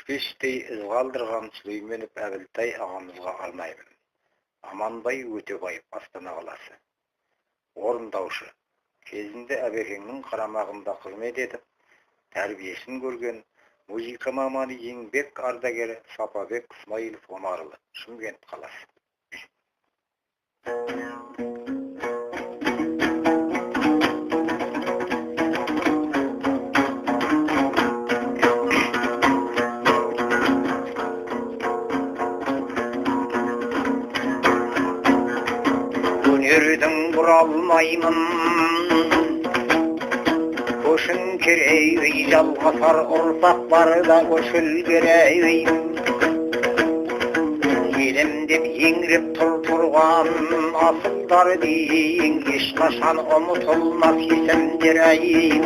Өшпестей із қалдырған Сүлейменов Әбілтай ағамызға арнаймын. Аманбай Өтебаев, Астана қаласы. Орындаушы. Кезінде әбекеңнің қарамағында қызмет етіп, тәрбиесін көрген музыка маманы еңбек ардагері Сапабек Исмаилов Омарұлы, Шымкент қаласы. Өнердің бұралмаймын, көшін керей, жалғасар ұрпақ барда көшіл керей. Елім деп еңіреп тұрған асылдар дейін, ешқашан ұмытылмас есімдер айын.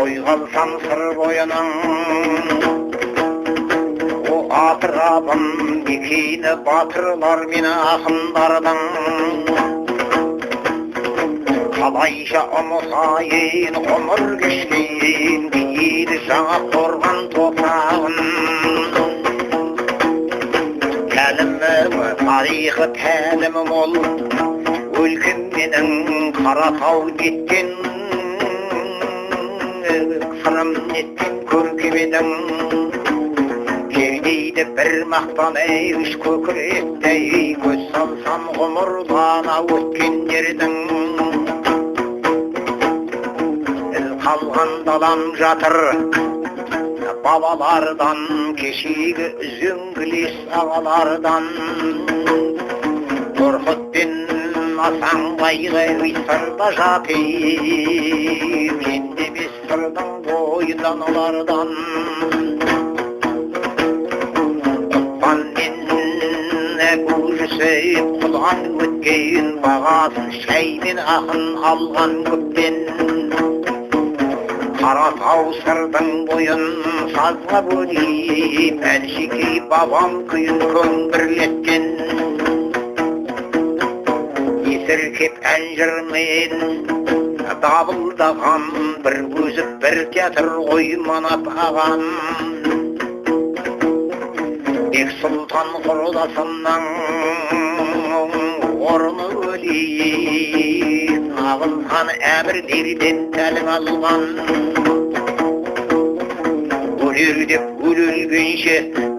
Ойғалсам сыр бойының атырабын, екені батырлар мен ақындардың. Қалайша ұмытайын ғұмыр кешкен киелі Жаңақорған топырағын. Кәлімі тарихы тәлімі мол, өлкем менің Қаратау кеткен, сырым неткен көркемедің. Кердейді бір мақтан әйіш көкіректей, көз салсам ғұмырдана өткендердің. Із қалған далам жатыр бабалардан, кешегі үзеңгілес ағалардан. Қорқыт пен Асанбайға сырда жатыр, менде бес сырдың бойынан олардан. Көжісіп құлған өткен, бағасын шәймен ақын алған көптен. Қаратау сырдың бойын сазға бөліп, әншіге бабам күйін көңбірлеткен. Есіркеп әнжірмен дабылдаған, бір өзіп бір театр ойманап аған. Бек сұлтан құрдасымның орны өлейін, ағылған әмірлерден тәлім алған. Өлер деп өлгенше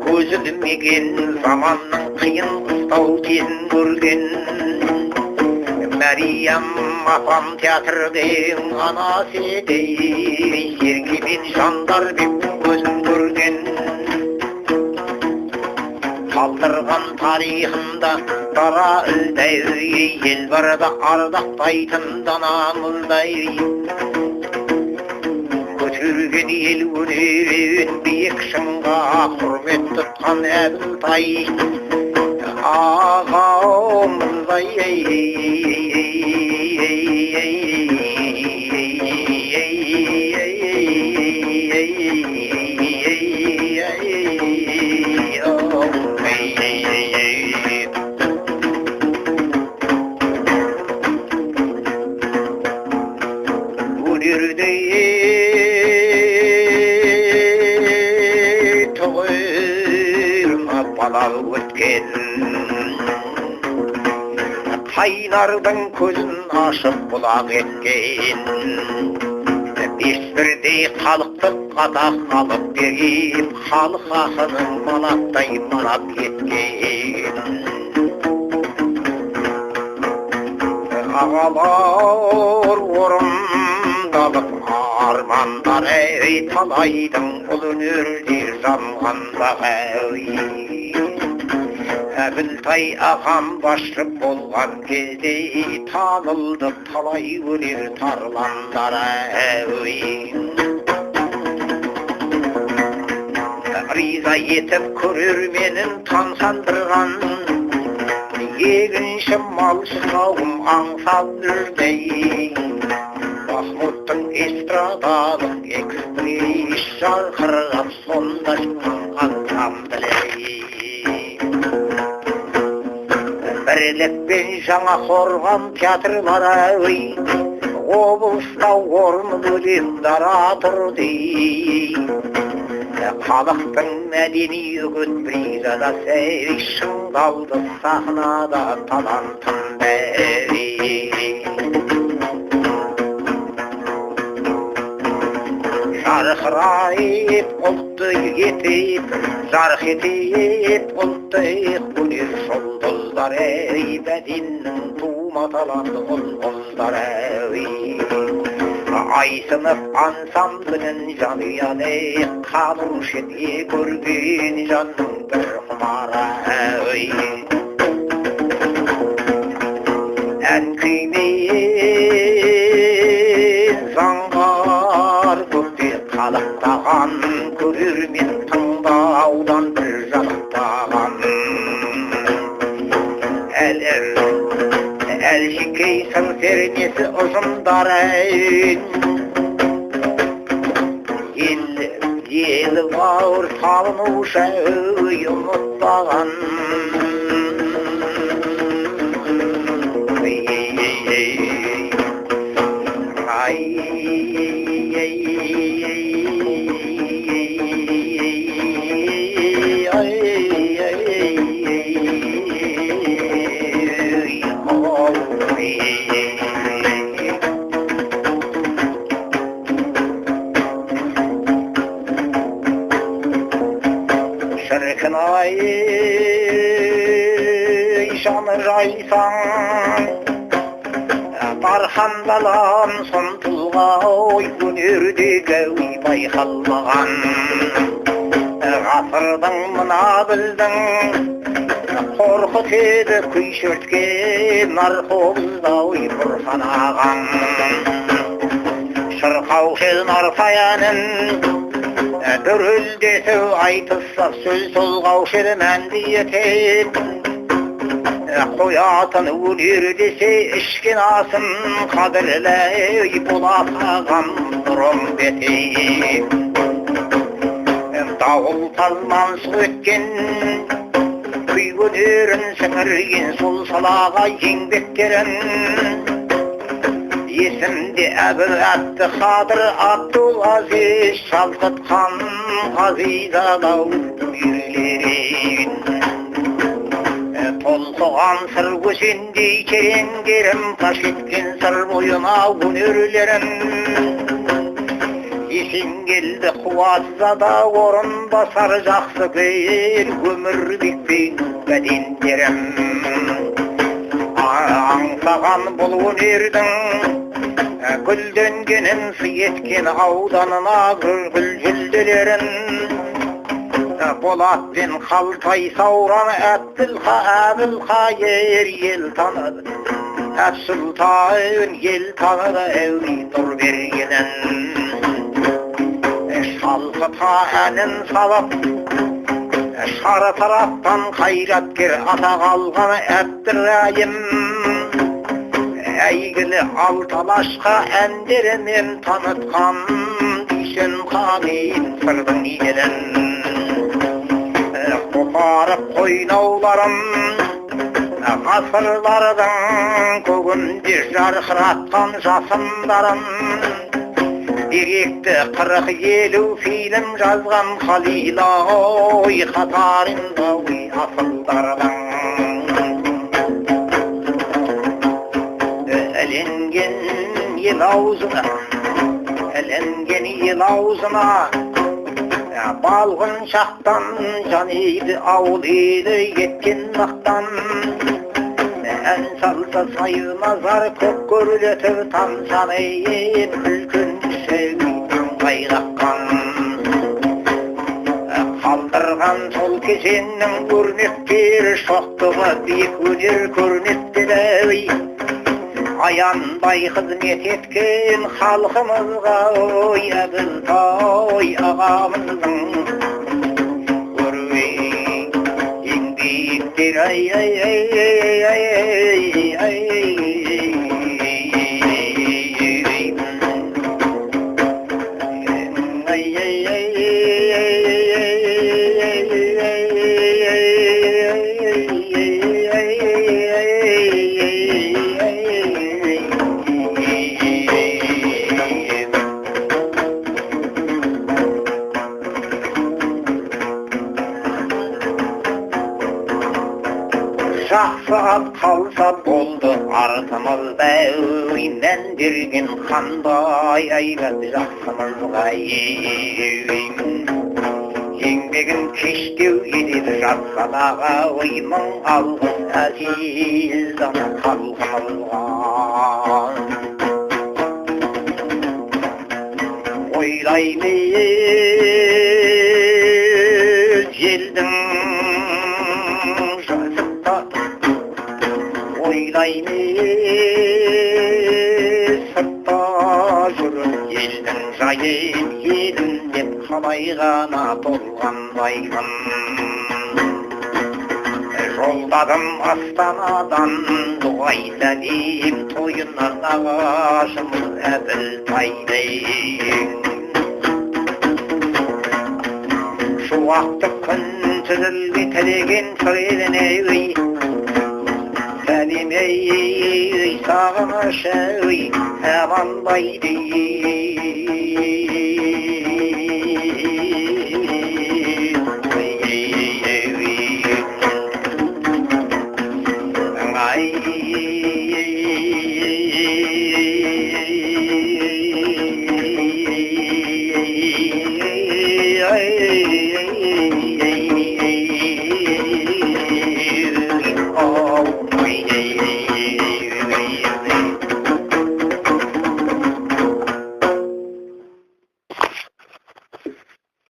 көз ілмеген, заманның қиын қыстау кезін көрген. Мәриям апам театрдың анасы еді, серкемен жандар бек көзін көрген. Қалдырған тарихында дара үлдәй, ел барда ардақтайтын данамыздай. Көтерген ел өнерін биік шыңға, құрмет тұтқан Әбілтай ағамыздай. Қайнардың көзін ашып бұлақ еткен, бес бірдей халықты қатақ алып беріп, халық ақының манаттай манап кеткен. Ағалар орындалып армандар талайдың, бұл өнерде жанғандағы. Әбілтай ағам басшы болған кезде, танылды талай өнер тарландары. Риза етіп көрерменін таңсандырған, егінші малшы қауым аңсап жүрдей. Махмұттың эстрадалық экспресс жарқырап, сонда шыққан қамдылей. Бірлікпен Жаңақорған театрлары, облыста орын бөлек дара тұрды. халықтың мәдени үгіт бригадасы шыңдалды сахнада талантын бәрі. Жарқырайып ұлтты етіп, жарқ етіп ұлттық өнер жұлдыздар мәдиннің туматаланды ұлғыздар айсынып ансамблінің жанұяны қалушы ете көрген жанның бір құмары ән күймен заңғар көкте қалықтаған көрермен тыңдаудан бір жалықтаған әлшікей сыр термесі ұжымдары ел бауыр салынушы ұмытпаған жаны жайсаң бархан балам сұмтылға өнердегі байқалмаған ғасырдың мына білдің қорқыт еді күйшерткен нарқобызда бұрхан ағам шырқаушы нарсаянын дүрілдесу айтысса сөз толғаушы мәнді етіп қоятын өнер десе ішкен асын қадірлей болатаған нұрым бетей дауыл талман су өткен күй өнерін сіңірген сол салаға еңбектерін есімде әбіл әтті қадыр Абдул-Азиз шалқытқан ғазизадау үйрелерін толқыған сыр көсендей тереңдерім паш еткен сыр бойына өнерлерін есен келді қуатзада орын басар жақсы кел өмір бекпей бәдендерім аңсаған бұл өнердің гүлденгенін сый еткен ауданына гүл жүлделерін Болатпен қалтай сауран Әбілқайыр ел таныды Әбсұлтан ел таныды әури тұр бергенін шалқыта әнін салып шары тараптан қайраткер атақ алған Әбдірайым әйгілі алталашқа әндерімен танытқан дүйсен қамин сырдың елін қопарып қойнауларым ғасырлардың көгінде жарқыратқан жасындарын деректі 40-50 фильм жазған Халила қатарында асылдардың ілінген ел аузына балғын шақтан жанейді ауыл елі еткен мақтан ән салса сайыназар көк көрлетіп тамсанайын үлкен сәуитің қайраққан қалдырған сол кезеңнің өрнектері шоқтығы биік өнер көрнектеді аянбай қызмет еткен халқымызға Әбілтай ағамыздың еңбектер жақсы ат қалса болды артымызда мән берген қандай айбат жақсымызға еңбегін кештеу етеді жасадаға мың алғыс әзиз халқымызға ойлаймыз елдің жазықта ойлаймыз сыртта жүріп елдің жайын елім деп қалай ғана толғанбаймын жолдадым астанадан дұғай сәлем тойына нағашымыз әбілтайдың шуақты күн түзілге тілеген сыреліне сәлем ей сағыныш ей Аманбайды